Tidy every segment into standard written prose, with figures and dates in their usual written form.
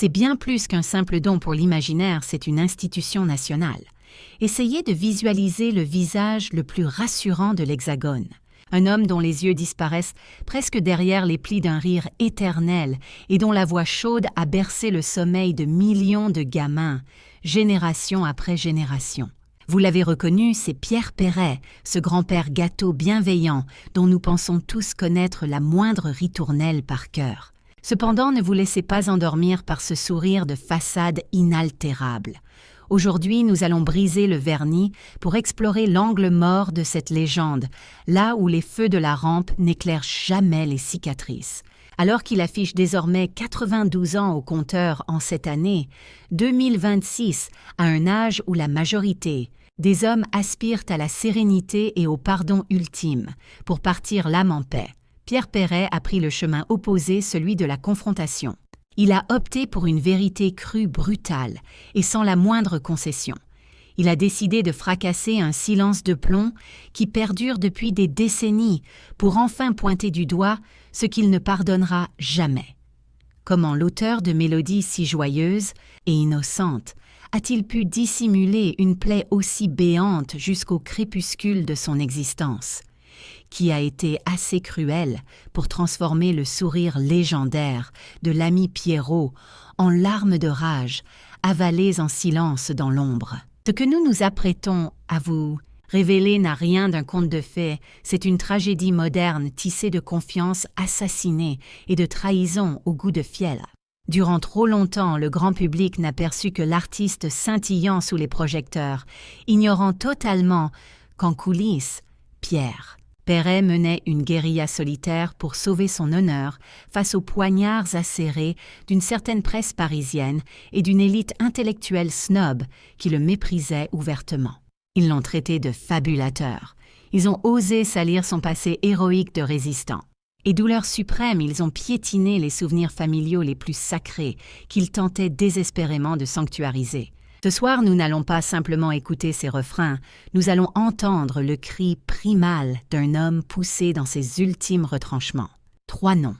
C'est bien plus qu'un simple don pour l'imaginaire, c'est une institution nationale. Essayez de visualiser le visage le plus rassurant de l'Hexagone. Un homme dont les yeux disparaissent presque derrière les plis d'un rire éternel et dont la voix chaude a bercé le sommeil de millions de gamins, génération après génération. Vous l'avez reconnu, c'est Pierre Perret, ce grand-père gâteau bienveillant dont nous pensons tous connaître la moindre ritournelle par cœur. Cependant, ne vous laissez pas endormir par ce sourire de façade inaltérable. Aujourd'hui, nous allons briser le vernis pour explorer l'angle mort de cette légende, là où les feux de la rampe n'éclairent jamais les cicatrices. Alors qu'il affiche désormais 92 ans au compteur en cette année, 2026, à un âge où la majorité des hommes aspirent à la sérénité et au pardon ultime, pour partir l'âme en paix, Pierre Perret a pris le chemin opposé, celui de la confrontation. Il a opté pour une vérité crue brutale et sans la moindre concession. Il a décidé de fracasser un silence de plomb qui perdure depuis des décennies pour enfin pointer du doigt ce qu'il ne pardonnera jamais. Comment l'auteur de mélodies si joyeuses et innocentes a-t-il pu dissimuler une plaie aussi béante jusqu'au crépuscule de son existence? Qui a été assez cruel pour transformer le sourire légendaire de l'ami Pierrot en larmes de rage, avalées en silence dans l'ombre. Ce que nous nous apprêtons à vous révéler n'a rien d'un conte de fées, c'est une tragédie moderne tissée de confiance assassinée et de trahison au goût de fiel. Durant trop longtemps, le grand public n'a perçu que l'artiste scintillant sous les projecteurs, ignorant totalement qu'en coulisses, Pierre Perret menait une guérilla solitaire pour sauver son honneur face aux poignards acérés d'une certaine presse parisienne et d'une élite intellectuelle snob qui le méprisait ouvertement. Ils l'ont traité de fabulateur. Ils ont osé salir son passé héroïque de résistant. Et douleur suprême, ils ont piétiné les souvenirs familiaux les plus sacrés qu'ils tentaient désespérément de sanctuariser. Ce soir, nous n'allons pas simplement écouter ses refrains, nous allons entendre le cri primal d'un homme poussé dans ses ultimes retranchements. 3 noms.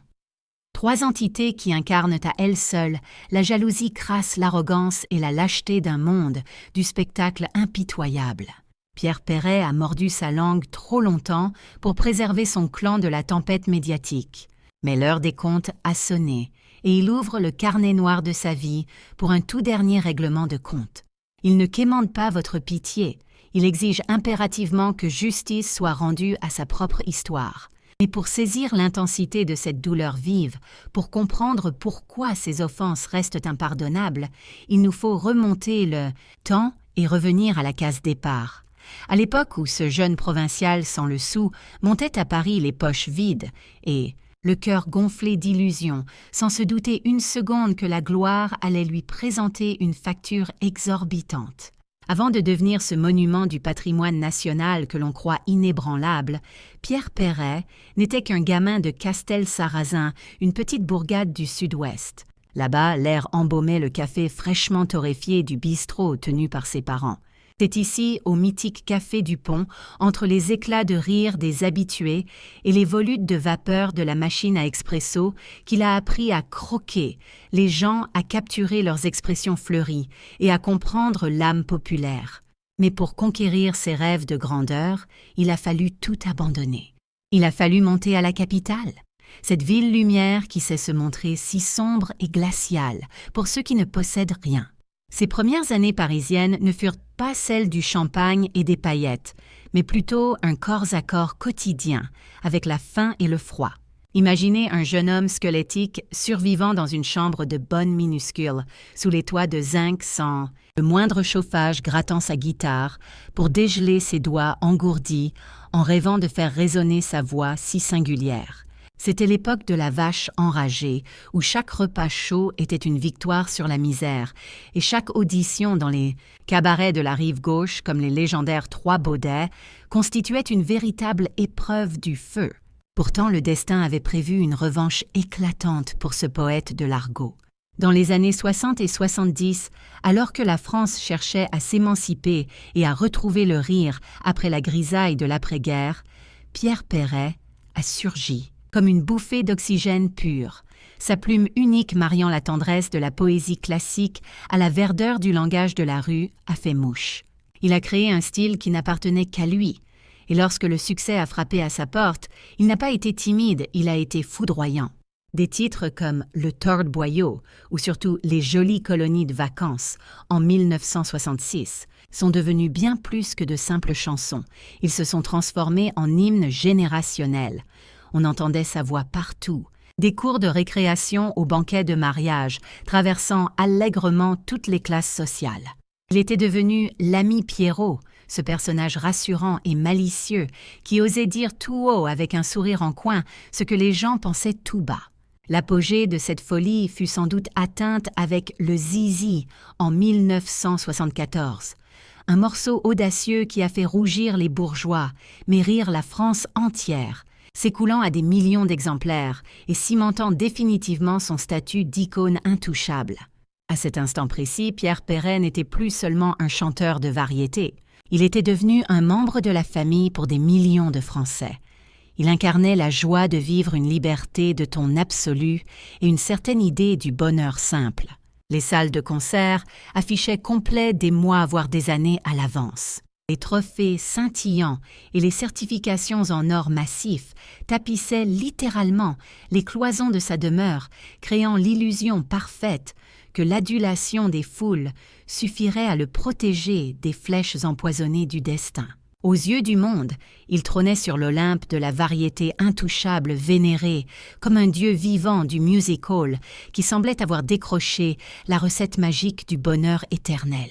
3 entités qui incarnent à elles seules la jalousie crasse, l'arrogance et la lâcheté d'un monde, du spectacle impitoyable. Pierre Perret a mordu sa langue trop longtemps pour préserver son clan de la tempête médiatique. Mais l'heure des comptes a sonné, et il ouvre le carnet noir de sa vie pour un tout dernier règlement de compte. Il ne quémande pas votre pitié, il exige impérativement que justice soit rendue à sa propre histoire. Mais pour saisir l'intensité de cette douleur vive, pour comprendre pourquoi ces offenses restent impardonnables, il nous faut remonter le temps et revenir à la case départ. À l'époque où ce jeune provincial sans le sou montait à Paris les poches vides et le cœur gonflé d'illusions, sans se douter une seconde que la gloire allait lui présenter une facture exorbitante. Avant de devenir ce monument du patrimoine national que l'on croit inébranlable, Pierre Perret n'était qu'un gamin de Castel-Sarrazin, une petite bourgade du sud-ouest. Là-bas, l'air embaumait le café fraîchement torréfié du bistrot tenu par ses parents. C'est ici, au mythique café du Pont, entre les éclats de rire des habitués et les volutes de vapeur de la machine à expresso, qu'il a appris à croquer, les gens à capturer leurs expressions fleuries et à comprendre l'âme populaire. Mais pour conquérir ses rêves de grandeur, il a fallu tout abandonner. Il a fallu monter à la capitale, cette ville lumière qui sait se montrer si sombre et glaciale pour ceux qui ne possèdent rien. Ses premières années parisiennes ne furent pas celles du champagne et des paillettes, mais plutôt un corps-à-corps quotidien, avec la faim et le froid. Imaginez un jeune homme squelettique survivant dans une chambre de bonne minuscule, sous les toits de zinc sans le moindre chauffage grattant sa guitare, pour dégeler ses doigts engourdis en rêvant de faire résonner sa voix si singulière. C'était l'époque de la vache enragée, où chaque repas chaud était une victoire sur la misère, et chaque audition dans les cabarets de la rive gauche, comme les légendaires Trois Baudets, constituait une véritable épreuve du feu. Pourtant, le destin avait prévu une revanche éclatante pour ce poète de l'argot. Dans les années 60 et 70, alors que la France cherchait à s'émanciper et à retrouver le rire après la grisaille de l'après-guerre, Pierre Perret a surgi comme une bouffée d'oxygène pur, sa plume unique mariant la tendresse de la poésie classique à la verdeur du langage de la rue, a fait mouche. Il a créé un style qui n'appartenait qu'à lui, et lorsque le succès a frappé à sa porte, il n'a pas été timide, il a été foudroyant. Des titres comme Le Tord Boyau ou surtout Les Jolies Colonies de Vacances en 1966 sont devenus bien plus que de simples chansons. Ils se sont transformés en hymnes générationnels. On entendait sa voix partout. Des cours de récréation aux banquets de mariage, traversant allègrement toutes les classes sociales. Il était devenu l'ami Pierrot, ce personnage rassurant et malicieux qui osait dire tout haut avec un sourire en coin ce que les gens pensaient tout bas. L'apogée de cette folie fut sans doute atteinte avec le Zizi en 1974, un morceau audacieux qui a fait rougir les bourgeois, mais rire la France entière, s'écoulant à des millions d'exemplaires et cimentant définitivement son statut d'icône intouchable. À cet instant précis, Pierre Perret n'était plus seulement un chanteur de variété. Il était devenu un membre de la famille pour des millions de Français. Il incarnait la joie de vivre une liberté de ton absolu et une certaine idée du bonheur simple. Les salles de concert affichaient complets des mois voire des années à l'avance. Les trophées scintillants et les certifications en or massif tapissaient littéralement les cloisons de sa demeure, créant l'illusion parfaite que l'adulation des foules suffirait à le protéger des flèches empoisonnées du destin. Aux yeux du monde, il trônait sur l'Olympe de la variété intouchable vénérée, comme un dieu vivant du music hall qui semblait avoir décroché la recette magique du bonheur éternel.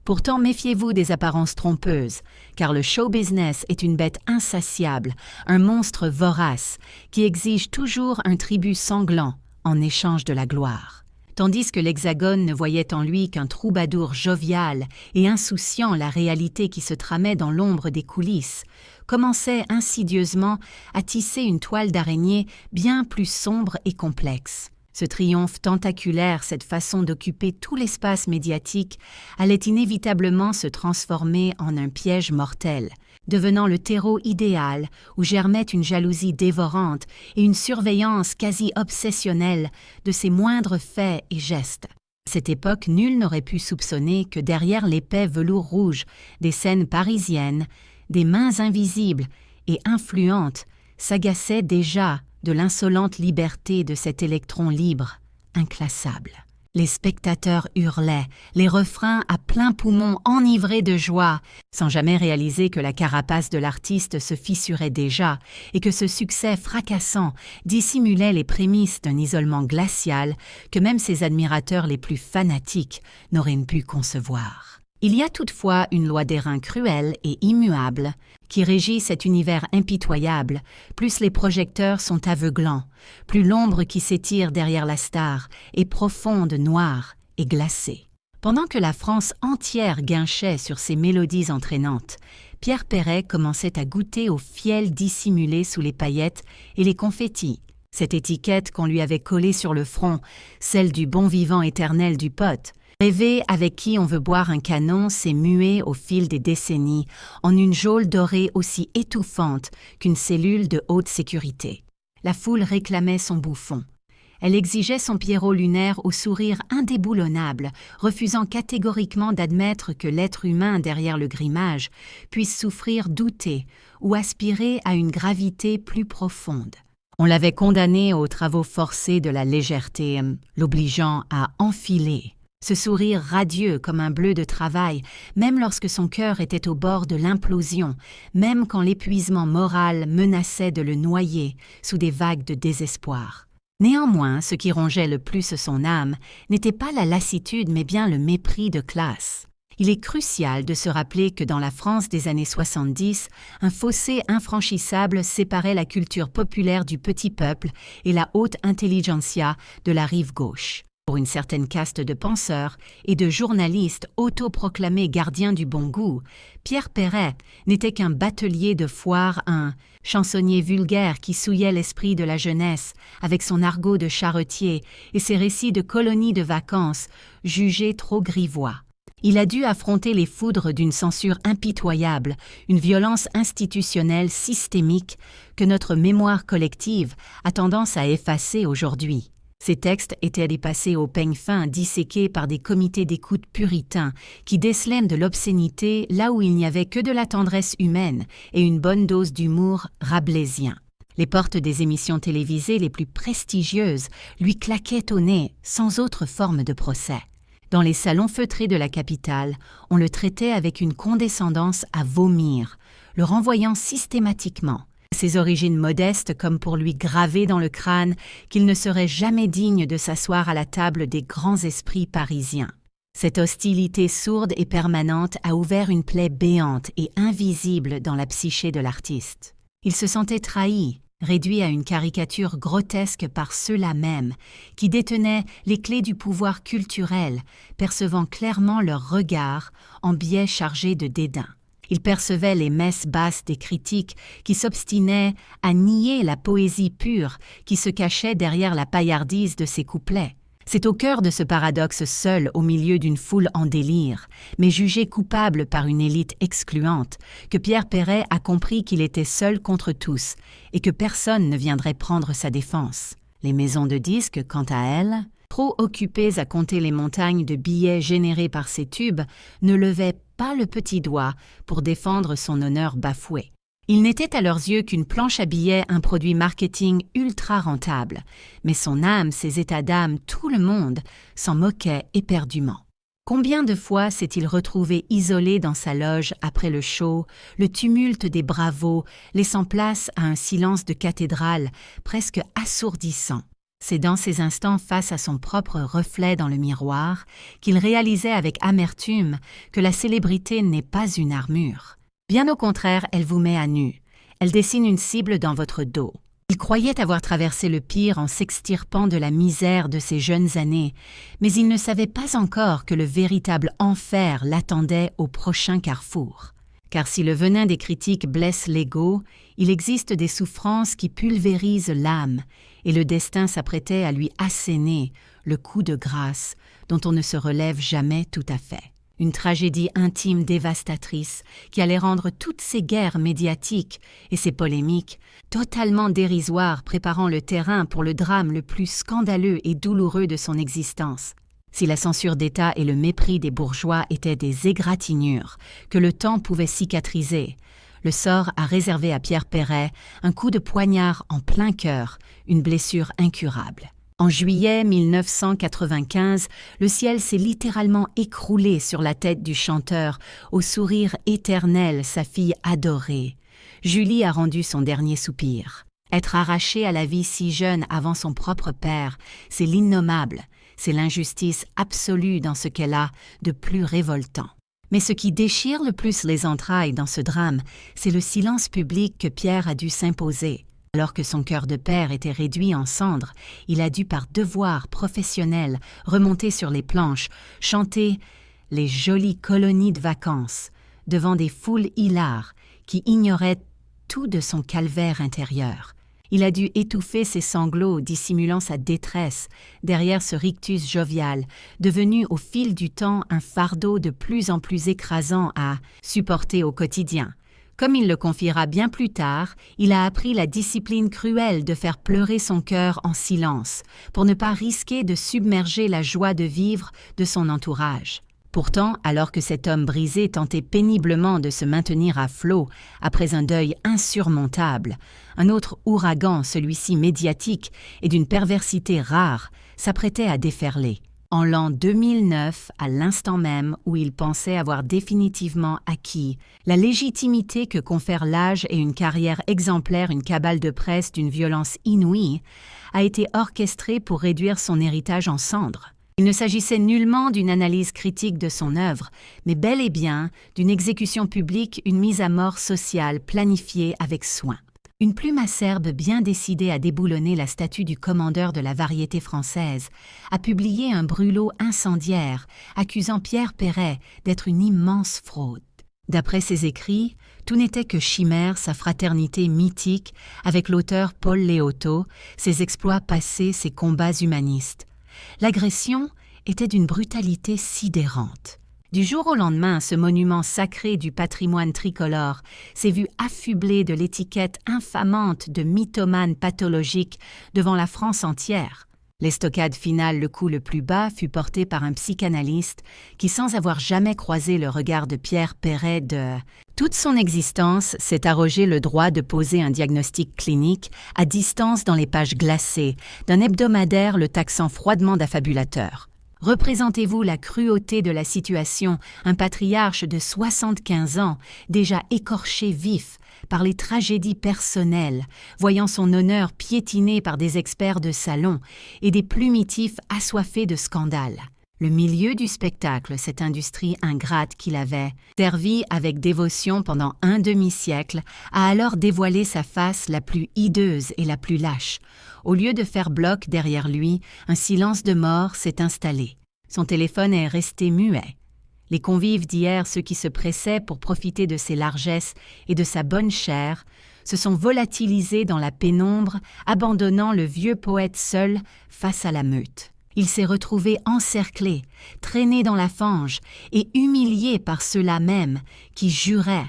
Pourtant, méfiez-vous des apparences trompeuses, car le show business est une bête insatiable, un monstre vorace, qui exige toujours un tribut sanglant en échange de la gloire. Tandis que l'Hexagone ne voyait en lui qu'un troubadour jovial et insouciant, la réalité qui se tramait dans l'ombre des coulisses commençait insidieusement à tisser une toile d'araignée bien plus sombre et complexe. Ce triomphe tentaculaire, cette façon d'occuper tout l'espace médiatique, allait inévitablement se transformer en un piège mortel, devenant le terreau idéal où germait une jalousie dévorante et une surveillance quasi obsessionnelle de ses moindres faits et gestes. À cette époque, nul n'aurait pu soupçonner que derrière l'épais velours rouge des scènes parisiennes, des mains invisibles et influentes s'agaçaient déjà de l'insolente liberté de cet électron libre, inclassable. Les spectateurs hurlaient, les refrains à plein poumon enivrés de joie, sans jamais réaliser que la carapace de l'artiste se fissurait déjà et que ce succès fracassant dissimulait les prémices d'un isolement glacial que même ses admirateurs les plus fanatiques n'auraient pu concevoir. Il y a toutefois une loi d'airain cruelle et immuable qui régit cet univers impitoyable, plus les projecteurs sont aveuglants, plus l'ombre qui s'étire derrière la star est profonde, noire et glacée. Pendant que la France entière guinchait sur ces mélodies entraînantes, Pierre Perret commençait à goûter au fiel dissimulé sous les paillettes et les confettis. Cette étiquette qu'on lui avait collée sur le front, celle du bon vivant éternel du pote, rêver avec qui on veut boire un canon s'est mué au fil des décennies en une geôle dorée aussi étouffante qu'une cellule de haute sécurité. La foule réclamait son bouffon. Elle exigeait son Pierrot lunaire au sourire indéboulonnable, refusant catégoriquement d'admettre que l'être humain derrière le grimage puisse souffrir, douter ou aspirer à une gravité plus profonde. On l'avait condamné aux travaux forcés de la légèreté, l'obligeant à enfiler. Ce sourire radieux comme un bleu de travail, même lorsque son cœur était au bord de l'implosion, même quand l'épuisement moral menaçait de le noyer sous des vagues de désespoir. Néanmoins, ce qui rongeait le plus son âme n'était pas la lassitude mais bien le mépris de classe. Il est crucial de se rappeler que dans la France des années 70, un fossé infranchissable séparait la culture populaire du petit peuple et la haute intelligentsia de la rive gauche. Pour une certaine caste de penseurs et de journalistes autoproclamés gardiens du bon goût, Pierre Perret n'était qu'un batelier de foire, un chansonnier vulgaire qui souillait l'esprit de la jeunesse avec son argot de charretier et ses récits de colonies de vacances jugés trop grivois. Il a dû affronter les foudres d'une censure impitoyable, une violence institutionnelle systémique que notre mémoire collective a tendance à effacer aujourd'hui. Ces textes étaient dépassés au peigne fin, disséqués par des comités d'écoute puritains qui décelaient de l'obscénité là où il n'y avait que de la tendresse humaine et une bonne dose d'humour rabelaisien. Les portes des émissions télévisées les plus prestigieuses lui claquaient au nez sans autre forme de procès. Dans les salons feutrés de la capitale, on le traitait avec une condescendance à vomir, le renvoyant systématiquement. Ses origines modestes comme pour lui graver dans le crâne qu'il ne serait jamais digne de s'asseoir à la table des grands esprits parisiens. Cette hostilité sourde et permanente a ouvert une plaie béante et invisible dans la psyché de l'artiste. Il se sentait trahi, réduit à une caricature grotesque par ceux-là même, qui détenaient les clés du pouvoir culturel, percevant clairement leur regard en biais chargé de dédain. Il percevait les messes basses des critiques qui s'obstinaient à nier la poésie pure qui se cachait derrière la paillardise de ses couplets. C'est au cœur de ce paradoxe seul au milieu d'une foule en délire, mais jugé coupable par une élite excluante, que Pierre Perret a compris qu'il était seul contre tous et que personne ne viendrait prendre sa défense. Les maisons de disques, quant à elles, trop occupées à compter les montagnes de billets générés par ces tubes, ne levaient pas le petit doigt pour défendre son honneur bafoué. Il n'était à leurs yeux qu'une planche à billets, un produit marketing ultra rentable, mais son âme, ses états d'âme, tout le monde s'en moquait éperdument. Combien de fois s'est-il retrouvé isolé dans sa loge après le show, le tumulte des bravos, laissant place à un silence de cathédrale presque assourdissant. C'est dans ces instants face à son propre reflet dans le miroir qu'il réalisait avec amertume que la célébrité n'est pas une armure. Bien au contraire, elle vous met à nu. Elle dessine une cible dans votre dos. Il croyait avoir traversé le pire en s'extirpant de la misère de ses jeunes années, mais il ne savait pas encore que le véritable enfer l'attendait au prochain carrefour. Car si le venin des critiques blesse l'ego, il existe des souffrances qui pulvérisent l'âme, et le destin s'apprêtait à lui asséner le coup de grâce dont on ne se relève jamais tout à fait. Une tragédie intime dévastatrice qui allait rendre toutes ces guerres médiatiques et ces polémiques totalement dérisoires, préparant le terrain pour le drame le plus scandaleux et douloureux de son existence. Si la censure d'État et le mépris des bourgeois étaient des égratignures que le temps pouvait cicatriser, le sort a réservé à Pierre Perret un coup de poignard en plein cœur, une blessure incurable. En juillet 1995, le ciel s'est littéralement écroulé sur la tête du chanteur, au sourire éternel, sa fille adorée. Julie a rendu son dernier soupir. Être arrachée à la vie si jeune avant son propre père, c'est l'innommable, c'est l'injustice absolue dans ce qu'elle a de plus révoltant. Mais ce qui déchire le plus les entrailles dans ce drame, c'est le silence public que Pierre a dû s'imposer. Alors que son cœur de père était réduit en cendres, il a dû par devoir professionnel remonter sur les planches, chanter les jolies colonies de vacances devant des foules hilares qui ignoraient tout de son calvaire intérieur. Il a dû étouffer ses sanglots, dissimulant sa détresse derrière ce rictus jovial, devenu au fil du temps un fardeau de plus en plus écrasant à supporter au quotidien. Comme il le confiera bien plus tard, il a appris la discipline cruelle de faire pleurer son cœur en silence, pour ne pas risquer de submerger la joie de vivre de son entourage. Pourtant, alors que cet homme brisé tentait péniblement de se maintenir à flot après un deuil insurmontable, un autre ouragan, celui-ci médiatique et d'une perversité rare, s'apprêtait à déferler. En l'an 2009, à l'instant même où il pensait avoir définitivement acquis la légitimité que confèrent l'âge et une carrière exemplaire, une cabale de presse d'une violence inouïe, a été orchestrée pour réduire son héritage en cendres. Il ne s'agissait nullement d'une analyse critique de son œuvre, mais bel et bien d'une exécution publique, une mise à mort sociale planifiée avec soin. Une plume acerbe bien décidée à déboulonner la statue du commandeur de la variété française a publié un brûlot incendiaire accusant Pierre Perret d'être une immense fraude. D'après ses écrits, tout n'était que chimère, sa fraternité mythique avec l'auteur Paul Léoto, ses exploits passés, ses combats humanistes. L'agression était d'une brutalité sidérante. Du jour au lendemain, ce monument sacré du patrimoine tricolore s'est vu affublé de l'étiquette infamante de mythomane pathologique devant la France entière. L'estocade finale, le coup le plus bas, fut porté par un psychanalyste qui, sans avoir jamais croisé le regard de Pierre Perret de toute son existence, s'est arrogé le droit de poser un diagnostic clinique à distance dans les pages glacées d'un hebdomadaire le taxant froidement d'affabulateur. Représentez-vous la cruauté de la situation, un patriarche de 75 ans, déjà écorché vif par les tragédies personnelles, voyant son honneur piétiné par des experts de salon et des plumitifs assoiffés de scandales. Le milieu du spectacle, cette industrie ingrate qu'il avait servi avec dévotion pendant un demi-siècle, a alors dévoilé sa face la plus hideuse et la plus lâche. Au lieu de faire bloc derrière lui, un silence de mort s'est installé. Son téléphone est resté muet. Les convives d'hier, ceux qui se pressaient pour profiter de ses largesses et de sa bonne chair, se sont volatilisés dans la pénombre, abandonnant le vieux poète seul face à la meute. Il s'est retrouvé encerclé, traîné dans la fange et humilié par ceux-là même qui juraient,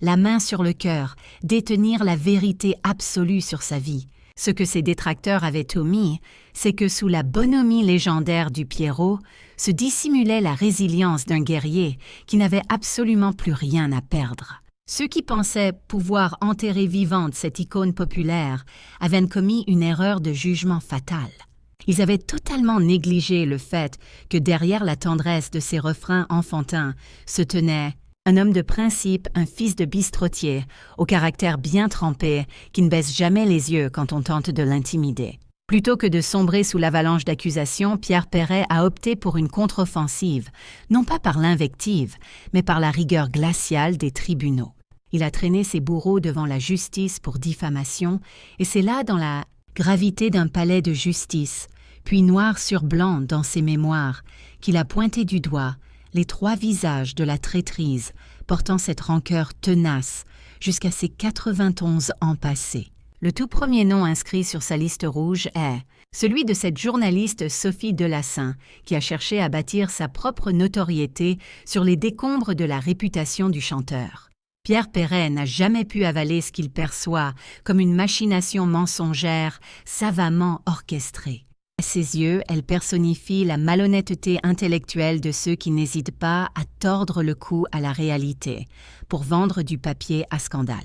la main sur le cœur, détenir la vérité absolue sur sa vie. Ce que ses détracteurs avaient omis, c'est que sous la bonhomie légendaire du Pierrot se dissimulait la résilience d'un guerrier qui n'avait absolument plus rien à perdre. Ceux qui pensaient pouvoir enterrer vivante cette icône populaire avaient commis une erreur de jugement fatale. Ils avaient totalement négligé le fait que derrière la tendresse de ses refrains enfantins se tenait un homme de principe, un fils de bistrotier, au caractère bien trempé, qui ne baisse jamais les yeux quand on tente de l'intimider. Plutôt que de sombrer sous l'avalanche d'accusations, Pierre Perret a opté pour une contre-offensive, non pas par l'invective, mais par la rigueur glaciale des tribunaux. Il a traîné ses bourreaux devant la justice pour diffamation, et c'est là, dans la gravité d'un palais de justice, puis noir sur blanc dans ses mémoires, qu'il a pointé du doigt les 3 visages de la traîtrise, portant cette rancœur tenace jusqu'à ses 91 ans passés. Le tout premier nom inscrit sur sa liste rouge est celui de cette journaliste Sophie Delassin, qui a cherché à bâtir sa propre notoriété sur les décombres de la réputation du chanteur. Pierre Perret n'a jamais pu avaler ce qu'il perçoit comme une machination mensongère savamment orchestrée. À ses yeux, elle personnifie la malhonnêteté intellectuelle de ceux qui n'hésitent pas à tordre le cou à la réalité pour vendre du papier à scandale.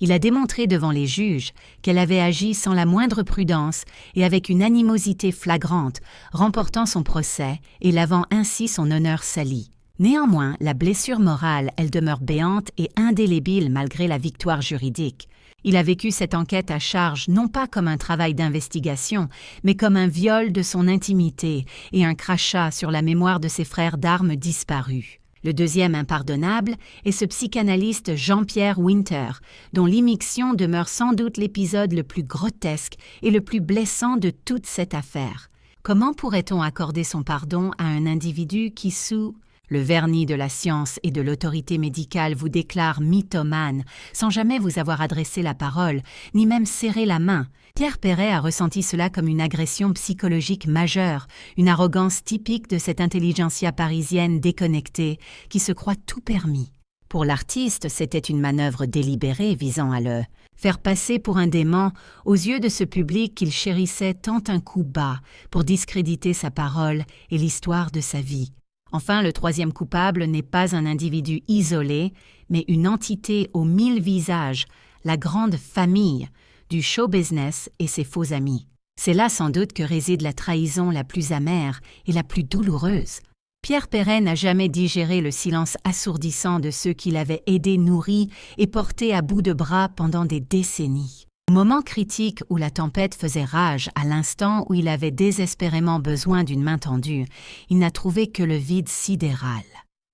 Il a démontré devant les juges qu'elle avait agi sans la moindre prudence et avec une animosité flagrante, remportant son procès et lavant ainsi son honneur sali. Néanmoins, la blessure morale, elle demeure béante et indélébile malgré la victoire juridique. Il a vécu cette enquête à charge non pas comme un travail d'investigation, mais comme un viol de son intimité et un crachat sur la mémoire de ses frères d'armes disparus. Le deuxième impardonnable est ce psychanalyste Jean-Pierre Winter, dont l'immixtion demeure sans doute l'épisode le plus grotesque et le plus blessant de toute cette affaire. Comment pourrait-on accorder son pardon à un individu qui, sous le vernis de la science et de l'autorité médicale, vous déclare mythomane, sans jamais vous avoir adressé la parole, ni même serré la main? Pierre Perret a ressenti cela comme une agression psychologique majeure, une arrogance typique de cette intelligentsia parisienne déconnectée, qui se croit tout permis. Pour l'artiste, c'était une manœuvre délibérée visant à le faire passer pour un dément aux yeux de ce public qu'il chérissait tant un coup bas pour discréditer sa parole et l'histoire de sa vie. Enfin, le troisième coupable n'est pas un individu isolé, mais une entité aux 1000 visages, la grande famille du show business et ses faux amis. C'est là sans doute que réside la trahison la plus amère et la plus douloureuse. Pierre Perret n'a jamais digéré le silence assourdissant de ceux qui l'avaient aidé, nourri et porté à bout de bras pendant des décennies. Au moment critique où la tempête faisait rage, à l'instant où il avait désespérément besoin d'une main tendue, il n'a trouvé que le vide sidéral.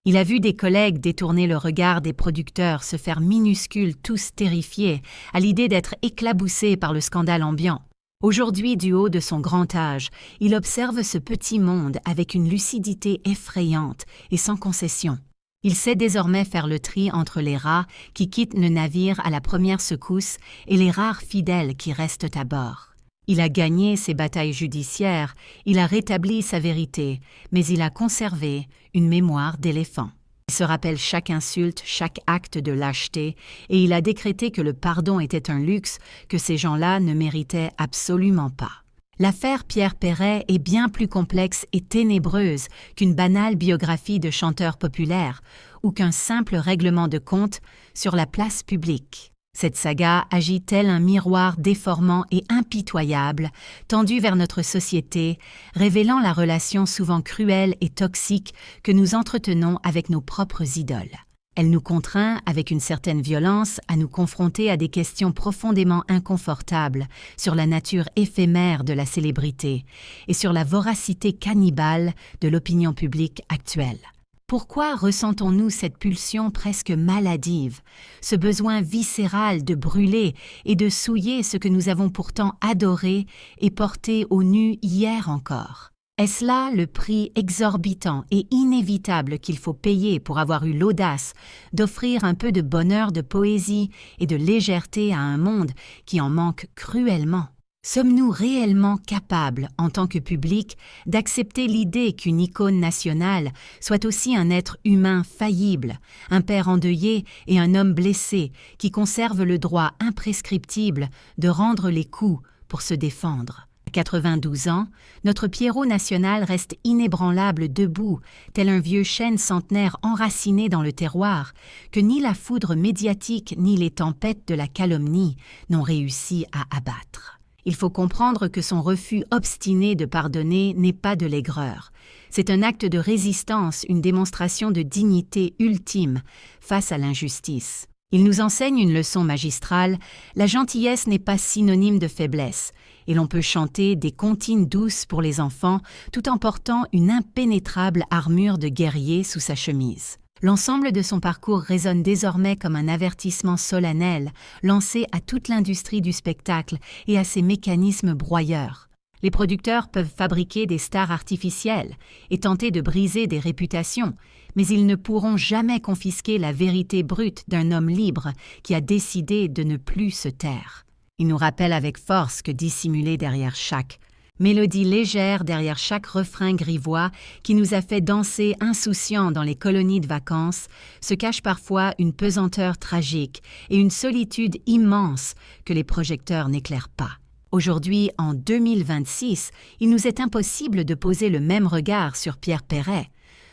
Il a vu des collègues détourner le regard des producteurs, se faire minuscules, tous terrifiés, à l'idée d'être éclaboussés par le scandale ambiant. Aujourd'hui, du haut de son grand âge, il observe ce petit monde avec une lucidité effrayante et sans concession. Il sait désormais faire le tri entre les rats qui quittent le navire à la première secousse et les rares fidèles qui restent à bord. Il a gagné ses batailles judiciaires, il a rétabli sa vérité, mais il a conservé une mémoire d'éléphant. Il se rappelle chaque insulte, chaque acte de lâcheté, et il a décrété que le pardon était un luxe que ces gens-là ne méritaient absolument pas. L'affaire Pierre Perret est bien plus complexe et ténébreuse qu'une banale biographie de chanteur populaire ou qu'un simple règlement de compte sur la place publique. Cette saga agit tel un miroir déformant et impitoyable, tendu vers notre société, révélant la relation souvent cruelle et toxique que nous entretenons avec nos propres idoles. Elle nous contraint, avec une certaine violence, à nous confronter à des questions profondément inconfortables sur la nature éphémère de la célébrité et sur la voracité cannibale de l'opinion publique actuelle. Pourquoi ressentons-nous cette pulsion presque maladive, ce besoin viscéral de brûler et de souiller ce que nous avons pourtant adoré et porté au nu hier encore? Est-ce là le prix exorbitant et inévitable qu'il faut payer pour avoir eu l'audace d'offrir un peu de bonheur, de poésie et de légèreté à un monde qui en manque cruellement? Sommes-nous réellement capables, en tant que public, d'accepter l'idée qu'une icône nationale soit aussi un être humain faillible, un père endeuillé et un homme blessé qui conserve le droit imprescriptible de rendre les coups pour se défendre? À 92 ans, notre Pierrot national reste inébranlable debout, tel un vieux chêne centenaire enraciné dans le terroir, que ni la foudre médiatique ni les tempêtes de la calomnie n'ont réussi à abattre. Il faut comprendre que son refus obstiné de pardonner n'est pas de l'aigreur. C'est un acte de résistance, une démonstration de dignité ultime face à l'injustice. Il nous enseigne une leçon magistrale, la gentillesse n'est pas synonyme de faiblesse, et l'on peut chanter des comptines douces pour les enfants tout en portant une impénétrable armure de guerrier sous sa chemise. L'ensemble de son parcours résonne désormais comme un avertissement solennel lancé à toute l'industrie du spectacle et à ses mécanismes broyeurs. Les producteurs peuvent fabriquer des stars artificielles et tenter de briser des réputations, mais ils ne pourront jamais confisquer la vérité brute d'un homme libre qui a décidé de ne plus se taire. Il nous rappelle avec force que dissimulé derrière chaque mélodie légère, derrière chaque refrain grivois qui nous a fait danser insouciants dans les colonies de vacances, se cache parfois une pesanteur tragique et une solitude immense que les projecteurs n'éclairent pas. Aujourd'hui, en 2026, il nous est impossible de poser le même regard sur Pierre Perret.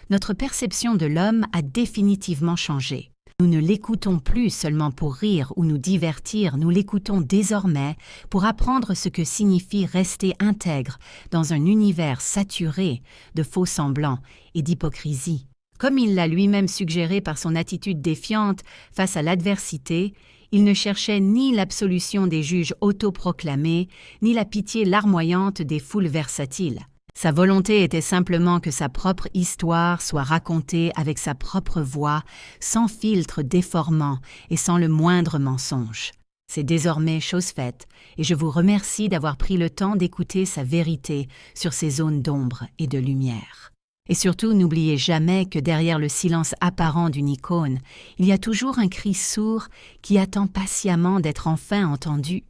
Notre perception de l'homme a définitivement changé. Nous ne l'écoutons plus seulement pour rire ou nous divertir, nous l'écoutons désormais pour apprendre ce que signifie rester intègre dans un univers saturé de faux-semblants et d'hypocrisie. Comme il l'a lui-même suggéré par son attitude défiante face à l'adversité, il ne cherchait ni l'absolution des juges autoproclamés, ni la pitié larmoyante des foules versatiles. Sa volonté était simplement que sa propre histoire soit racontée avec sa propre voix, sans filtre déformant et sans le moindre mensonge. C'est désormais chose faite, et je vous remercie d'avoir pris le temps d'écouter sa vérité sur ces zones d'ombre et de lumière. Et surtout, n'oubliez jamais que derrière le silence apparent d'une icône, il y a toujours un cri sourd qui attend patiemment d'être enfin entendu.